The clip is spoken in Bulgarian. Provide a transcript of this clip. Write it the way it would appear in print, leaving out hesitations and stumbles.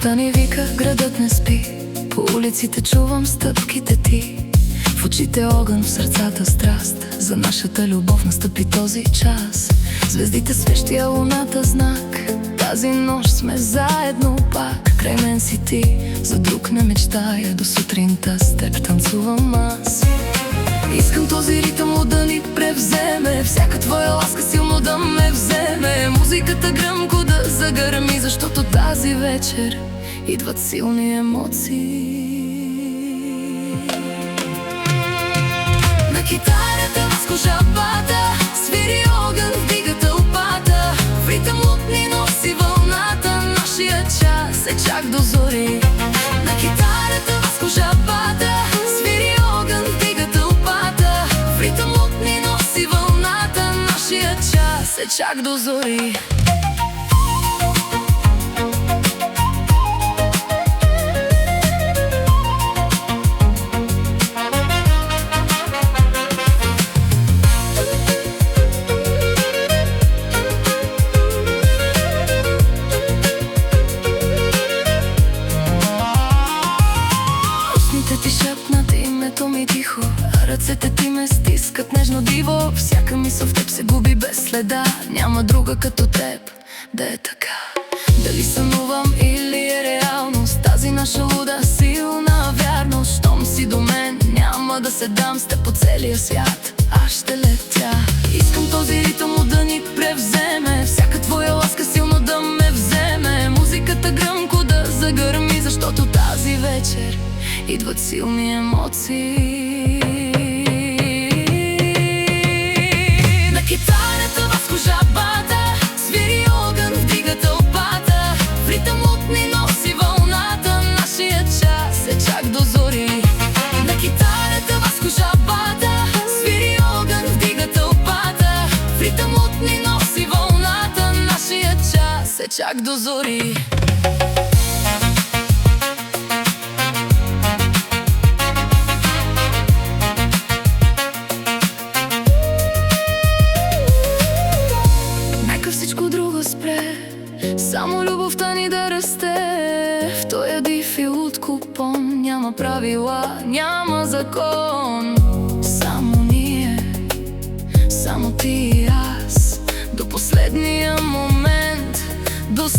Любовта ни вика, градът не спи. По улиците чувам стъпките ти. В очите огън, в сърцата страст. За нашата любов настъпи този час. Звездите свещи, а луната знак. Тази нощ сме заедно пак. Край мен си ти, за друг не мечтая. До сутринта с теб танцувам аз. Искам този ритъм да ни превземе. Всяка твоя ласка силно да ме вземе. Музиката гръмко да загърми, защото тази вечер идват силни емоции. На китарата възкожа бата, свири огън, вдига тълпата. В ритъм лутни носи вълната, нашия час е чак до зори. На китарата възкожа бата, свири огън, вдига тълпата. В ритъм лутни носи вълната, нашия час е чак до зори. Ти шепнат името ми тихо, а ръцете ти ме стискат нежно диво. Всяка мисъл в теб се губи без следа. Няма друга като теб да е така. Дали сънувам или е реалност, тази наша луда силна вярност. Щом си до мен, няма да се дам с теб по целия свят. Аз ще летя. Искам този ритъм да ни превземе. Всяка твоя ласка силно да ме вземе. Музиката гръмко да загърми, защото тази вечер идват силни емоции. На китарата възкожа бата, свири огън, вдига тълпата. В ритъм лутни носи вълната, нашия час е чак до зори. На китарата възкожа бата, свири огън, вдига тълпата. В ритъм лутни носи вълната, нашия час е чак до зори. Само любовта ни да расте. В тоя див и луд купон няма правила, няма закон. Само ние, само ти и аз, до последния момент, до